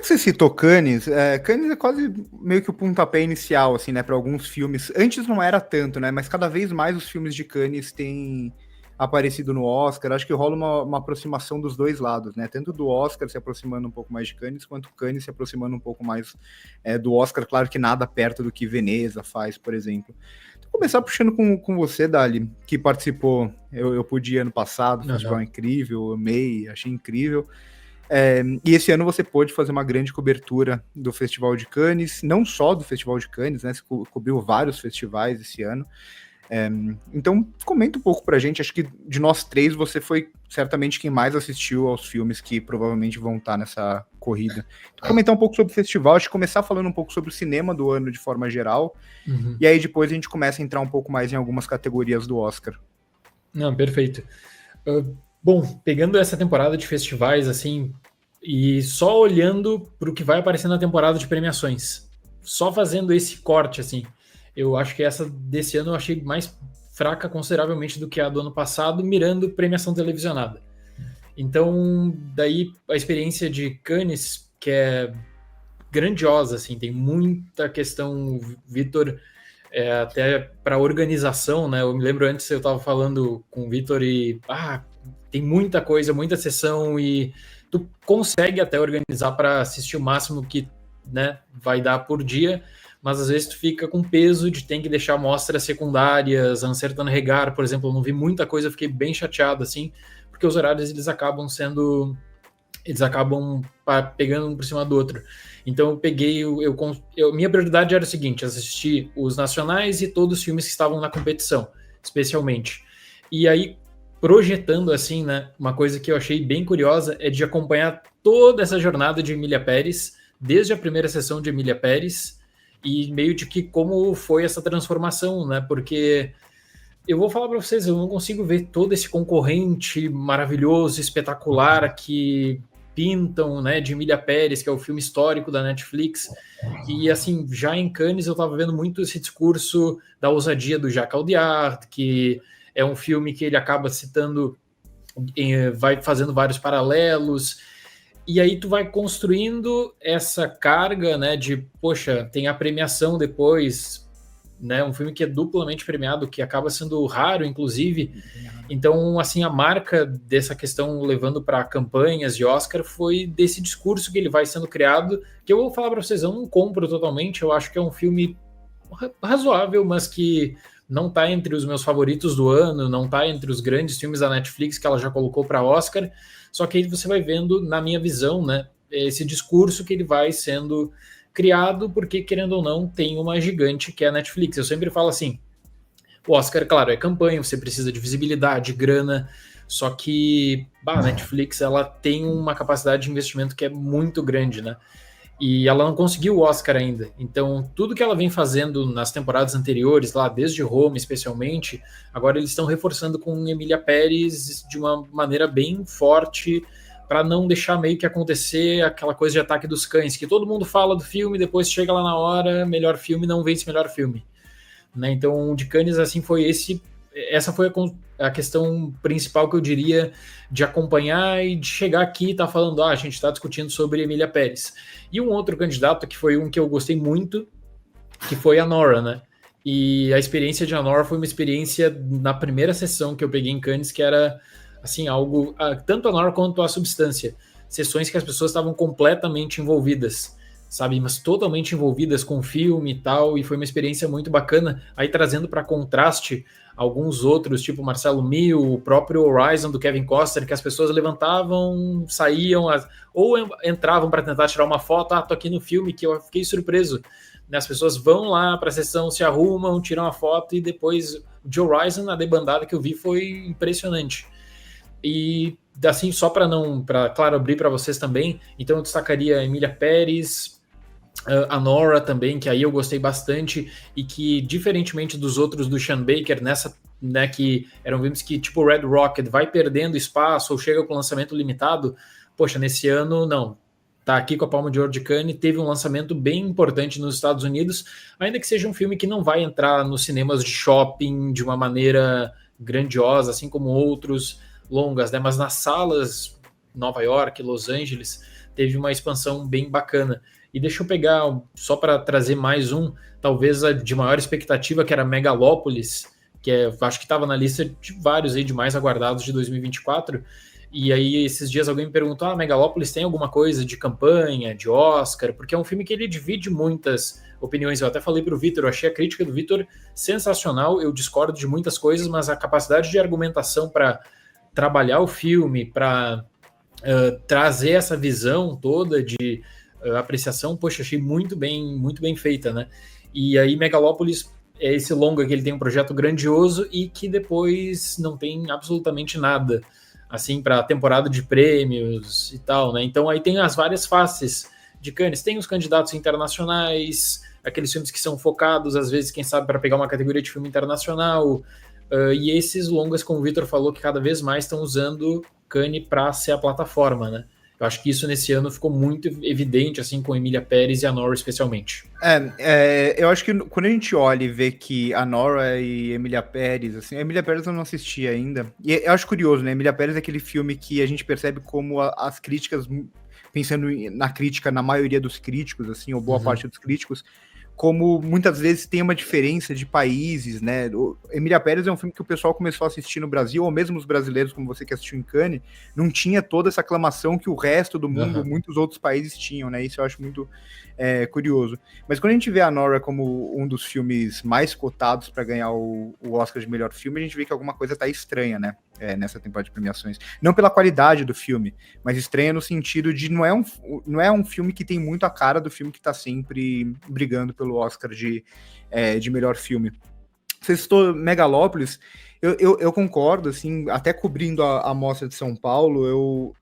que você citou Cannes, Cannes é quase meio que o pontapé inicial, assim, né, para alguns filmes. Antes não era tanto, né, mas cada vez mais os filmes de Cannes têm aparecido no Oscar. Acho que rola uma aproximação dos dois lados, né, tanto do Oscar se aproximando um pouco mais de Cannes, quanto Cannes se aproximando um pouco mais do Oscar. Claro que nada perto do que Veneza faz, por exemplo. Vou começar puxando com você, Dali, que participou, eu pude ir ano passado, festival incrível, amei, achei incrível. E esse ano você pôde fazer uma grande cobertura do Festival de Cannes, não só do Festival de Cannes, né? Você cobriu vários festivais esse ano. Então, comenta um pouco pra gente. Acho que de nós três, você foi certamente quem mais assistiu aos filmes que provavelmente vão estar nessa corrida. Então, comentar um pouco sobre o festival, acho que começar falando um pouco sobre o cinema do ano de forma geral, e aí depois a gente começa a entrar um pouco mais em algumas categorias do Oscar. Não, perfeito. Bom, pegando essa temporada de festivais, assim, e só olhando para o que vai aparecer na temporada de premiações, só fazendo esse corte, assim, eu acho que essa desse ano eu achei mais fraca consideravelmente do que a do ano passado, mirando premiação televisionada. Então, daí a experiência de Cannes, que é grandiosa, assim, tem muita questão, Vitor, até para organização, né? Eu me lembro antes eu estava falando com o Vitor e tem muita coisa, muita sessão e tu consegue até organizar para assistir o máximo que, né, vai dar por dia, mas às vezes tu fica com peso de ter que deixar mostras secundárias, Uncertain Regard, por exemplo, eu não vi muita coisa, eu fiquei bem chateado, assim, porque os horários eles acabam pegando um por cima do outro. Então eu peguei, minha prioridade era o seguinte, assistir os nacionais e todos os filmes que estavam na competição, especialmente. E aí, projetando assim, né, uma coisa que eu achei bem curiosa é de acompanhar toda essa jornada de Emília Pérez, desde a primeira sessão de Emília Pérez, e meio de que como foi essa transformação, né, porque eu vou falar para vocês, eu não consigo ver todo esse concorrente maravilhoso, espetacular que pintam, né, de Emília Pérez, que é o filme histórico da Netflix, e assim, já em Cannes eu estava vendo muito esse discurso da ousadia do Jacques Audiard, que é um filme que ele acaba citando, vai fazendo vários paralelos, e aí tu vai construindo essa carga, né, de, poxa, tem a premiação depois, né, um filme que é duplamente premiado, que acaba sendo raro, inclusive. Então, assim, a marca dessa questão levando para campanhas de Oscar foi desse discurso que ele vai sendo criado, que eu vou falar para vocês, eu não compro totalmente, eu acho que é um filme razoável, mas que não está entre os meus favoritos do ano, não está entre os grandes filmes da Netflix que ela já colocou para Oscar, só que aí você vai vendo, na minha visão, né, esse discurso que ele vai sendo criado, porque, querendo ou não, tem uma gigante que é a Netflix. Eu sempre falo assim, o Oscar, claro, é campanha, você precisa de visibilidade, grana, só que a Netflix ela tem uma capacidade de investimento que é muito grande, né? E ela não conseguiu o Oscar ainda. Então, tudo que ela vem fazendo nas temporadas anteriores, lá desde Roma especialmente, agora eles estão reforçando com Emília Pérez de uma maneira bem forte, para não deixar meio que acontecer aquela coisa de Ataque dos Cães, que todo mundo fala do filme, depois chega lá na hora, melhor filme, não vence melhor filme. Né? Então, de Cannes, assim, essa foi a questão principal que eu diria de acompanhar e de chegar aqui e estar falando, a gente está discutindo sobre Emília Pérez. E um outro candidato que foi um que eu gostei muito, que foi a Nora, né? E a experiência de Anora foi uma experiência na primeira sessão que eu peguei em Cannes, que era assim, algo, tanto a Nora quanto a Substância, sessões que as pessoas estavam completamente envolvidas, sabe, mas totalmente envolvidas com o filme e tal, e foi uma experiência muito bacana, aí trazendo para contraste alguns outros, tipo Marcelo Mil, o próprio Horizon do Kevin Costner, que as pessoas levantavam, saíam, ou entravam para tentar tirar uma foto, tô aqui no filme, que eu fiquei surpreso, né? As pessoas vão lá para a sessão, se arrumam, tiram a foto, e depois o de Horizon, a debandada que eu vi foi impressionante. E assim, só para claro, abrir para vocês também, então eu destacaria a Emília Pérez, a Nora também, que aí eu gostei bastante, e que, diferentemente dos outros do Sean Baker, nessa, né, que eram filmes que, tipo Red Rocket, vai perdendo espaço ou chega com lançamento limitado, poxa, nesse ano, não. Tá aqui com a Palma de Ouro de Cannes, teve um lançamento bem importante nos Estados Unidos, ainda que seja um filme que não vai entrar nos cinemas de shopping de uma maneira grandiosa, assim como outros longas, né? Mas nas salas Nova York, Los Angeles, teve uma expansão bem bacana. E deixa eu pegar, só para trazer mais um, talvez a de maior expectativa, que era Megalópolis, que acho que estava na lista de vários aí de mais aguardados de 2024. E aí, esses dias alguém me perguntou, Megalópolis tem alguma coisa de campanha, de Oscar? Porque é um filme que ele divide muitas opiniões. Eu até falei para o Vitor, eu achei a crítica do Vitor sensacional, eu discordo de muitas coisas, mas a capacidade de argumentação para trabalhar o filme, para trazer essa visão toda de apreciação, poxa, achei muito bem feita, né? E aí Megalópolis é esse longa que ele tem um projeto grandioso e que depois não tem absolutamente nada, assim, para a temporada de prêmios e tal, né? Então aí tem as várias faces de Cannes, tem os candidatos internacionais, aqueles filmes que são focados, às vezes, quem sabe, para pegar uma categoria de filme internacional, e esses longas, como o Vitor falou, que cada vez mais estão usando Cannes para ser a plataforma, né? Eu acho que isso nesse ano ficou muito evidente, assim, com Emília Pérez e a Nora especialmente. Eu acho que quando a gente olha e vê que a Nora e Emília Pérez, assim, a Emília Pérez eu não assisti ainda, e eu acho curioso, né? Emília Pérez é aquele filme que a gente percebe como as críticas, pensando na crítica, na maioria dos críticos, assim, ou boa parte dos críticos, como muitas vezes tem uma diferença de países, né? Emília Pérez é um filme que o pessoal começou a assistir no Brasil, ou mesmo os brasileiros, como você que assistiu em Cannes, não tinha toda essa aclamação que o resto do mundo, muitos outros países tinham, né? Isso eu acho muito curioso. Mas quando a gente vê a Nora como um dos filmes mais cotados para ganhar o Oscar de melhor filme, a gente vê que alguma coisa tá estranha, né? Nessa temporada de premiações. Não pela qualidade do filme, mas estranha no sentido de não é um filme que tem muito a cara do filme que tá sempre brigando pelo Oscar de melhor filme. Você citou Megalópolis, eu concordo, assim, até cobrindo a Mostra de São Paulo,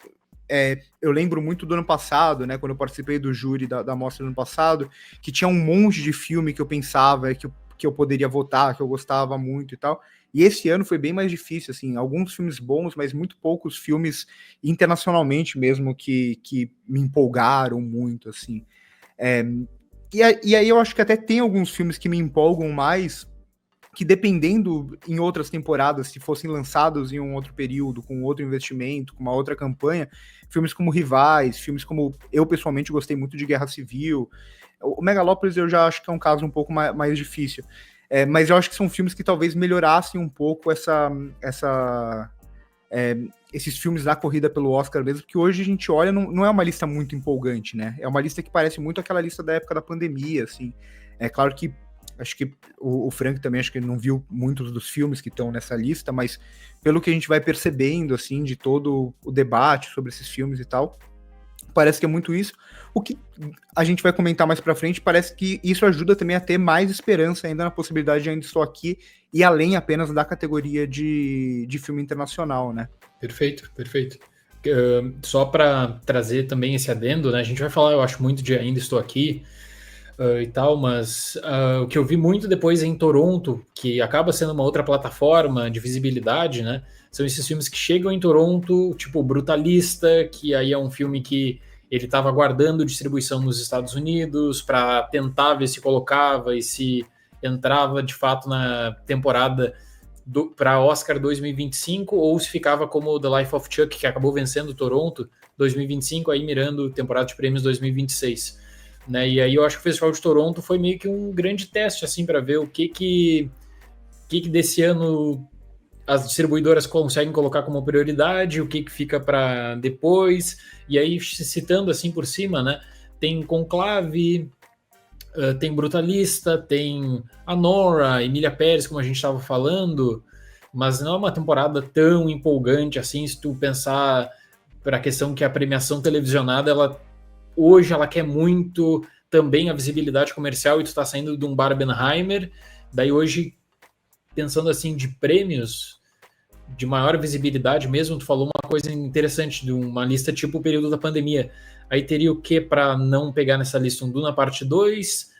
eu lembro muito do ano passado, né, quando eu participei do júri da Mostra do ano passado, que tinha um monte de filme que eu pensava que eu poderia votar, que eu gostava muito e tal. E esse ano foi bem mais difícil, assim, alguns filmes bons, mas muito poucos filmes internacionalmente mesmo que me empolgaram muito, assim. E aí eu acho que até tem alguns filmes que me empolgam mais, que dependendo em outras temporadas, se fossem lançados em um outro período, com outro investimento, com uma outra campanha, filmes como Rivais, filmes como eu pessoalmente gostei muito de Guerra Civil. O Megalópolis eu já acho que é um caso um pouco mais difícil. Mas eu acho que são filmes que talvez melhorassem um pouco esses filmes na corrida pelo Oscar mesmo, porque hoje a gente olha, não é uma lista muito empolgante, né? É uma lista que parece muito aquela lista da época da pandemia, assim. É claro que acho que o Frank também, acho que ele não viu muitos dos filmes que estão nessa lista, mas pelo que a gente vai percebendo, assim, de todo o debate sobre esses filmes e tal, parece que é muito isso. O que a gente vai comentar mais pra frente, parece que isso ajuda também a ter mais esperança ainda na possibilidade de Ainda Estou Aqui e além apenas da categoria de filme internacional, né? Perfeito. Só para trazer também esse adendo, né? A gente vai falar, eu acho, muito de Ainda Estou Aqui e tal, mas o que eu vi muito depois em Toronto, que acaba sendo uma outra plataforma de visibilidade, né? São esses filmes que chegam em Toronto, tipo Brutalista, que aí é um filme que ele estava aguardando distribuição nos Estados Unidos para tentar ver se colocava e se entrava de fato na temporada para Oscar 2025 ou se ficava como The Life of Chuck, que acabou vencendo Toronto 2025, aí mirando temporada de prêmios 2026. Né? E aí eu acho que o Festival de Toronto foi meio que um grande teste assim para ver o que desse ano as distribuidoras conseguem colocar como prioridade, o que fica para depois, e aí citando assim por cima, né, tem Conclave, tem Brutalista, tem a Nora, Emília Pérez, como a gente estava falando, mas não é uma temporada tão empolgante assim, se tu pensar para a questão que a premiação televisionada, hoje ela quer muito também a visibilidade comercial, e tu tá saindo de um Barbenheimer, daí hoje, pensando assim de prêmios de maior visibilidade mesmo, tu falou uma coisa interessante de uma lista tipo o período da pandemia. Aí teria o que para não pegar nessa lista? Um Duna Parte 2,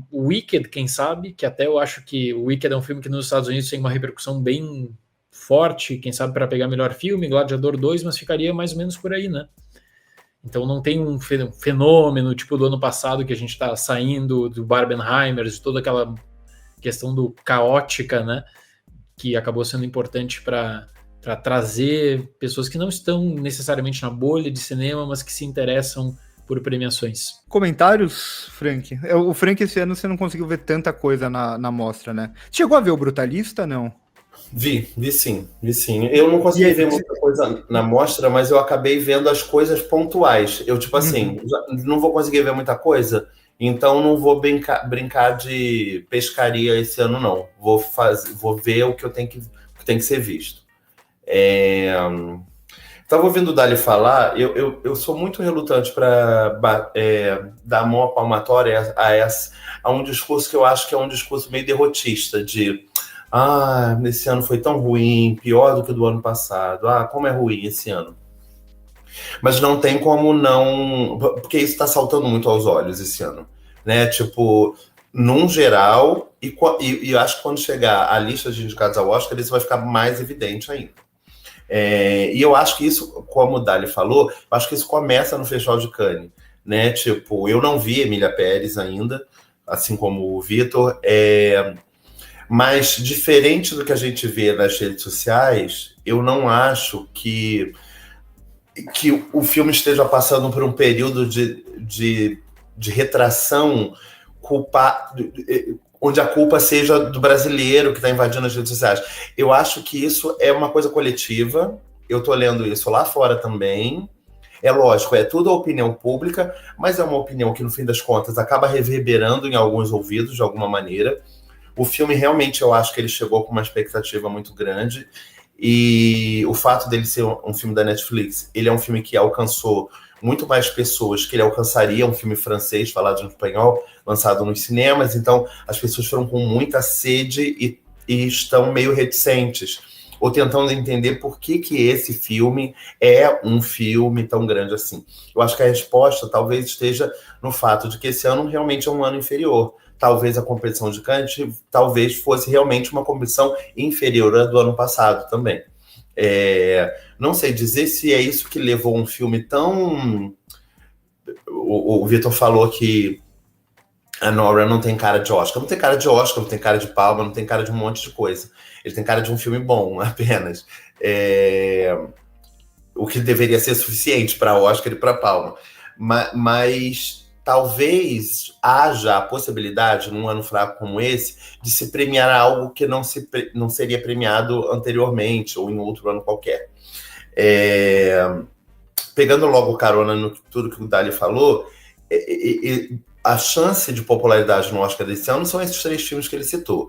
o Wicked, quem sabe, que até eu acho que o Wicked é um filme que nos Estados Unidos tem uma repercussão bem forte, quem sabe para pegar melhor filme, Gladiador 2, mas ficaria mais ou menos por aí, né? Então não tem um fenômeno tipo do ano passado que a gente está saindo do Barbenheimer, de toda aquela questão do caótica, né? Que acabou sendo importante para para trazer pessoas que não estão necessariamente na bolha de cinema, mas que se interessam por premiações. Comentários, Frank? O Frank, esse ano você não conseguiu ver tanta coisa na mostra, né? Chegou a ver o Brutalista, não? Vi sim. Eu não consegui ver muita coisa na mostra, mas eu acabei vendo as coisas pontuais. Eu, tipo assim, não vou conseguir ver muita coisa, então não vou brincar de pescaria esse ano, não. Vou ver o que tem que ser visto. Estava ouvindo o Dali falar, eu sou muito relutante para dar a mão à palmatória a um discurso que eu acho que é um discurso meio derrotista, de esse ano foi tão ruim, pior do que o do ano passado, como é ruim esse ano. Mas não tem como não, porque isso está saltando muito aos olhos esse ano, né? Tipo, num geral, e acho que quando chegar a lista de indicados ao Oscar, isso vai ficar mais evidente ainda. E eu acho que isso, como o Dali falou, eu acho que isso começa no Festival de Cannes, né? Tipo, eu não vi Emília Pérez ainda, assim como o Vitor, mas diferente do que a gente vê nas redes sociais, eu não acho que o filme esteja passando por um período de retração onde a culpa seja do brasileiro que está invadindo as redes sociais. Eu acho que isso é uma coisa coletiva, eu estou lendo isso lá fora também. É lógico, é tudo a opinião pública, mas é uma opinião que, no fim das contas, acaba reverberando em alguns ouvidos, de alguma maneira. O filme, realmente, eu acho que ele chegou com uma expectativa muito grande, e o fato dele ser um filme da Netflix, ele é um filme que alcançou muito mais pessoas que ele alcançaria um filme francês, falado em espanhol, lançado nos cinemas. Então, as pessoas foram com muita sede e estão meio reticentes, ou tentando entender por que esse filme é um filme tão grande assim. Eu acho que a resposta talvez esteja no fato de que esse ano realmente é um ano inferior. Talvez a competição de Cannes talvez fosse realmente uma competição inferior à do ano passado também. Não sei dizer se é isso que levou um filme tão... O Vitor falou que a Nora não tem cara de Oscar. Não tem cara de Oscar, não tem cara de Palma, não tem cara de um monte de coisa. Ele tem cara de um filme bom, apenas. O que deveria ser suficiente para Oscar e para Palma. Mas talvez haja a possibilidade, num ano fraco como esse, de se premiar algo que não seria premiado anteriormente, ou em outro ano qualquer. Pegando logo carona no tudo que o Dali falou, a chance de popularidade no Oscar desse ano são esses 3 filmes que ele citou.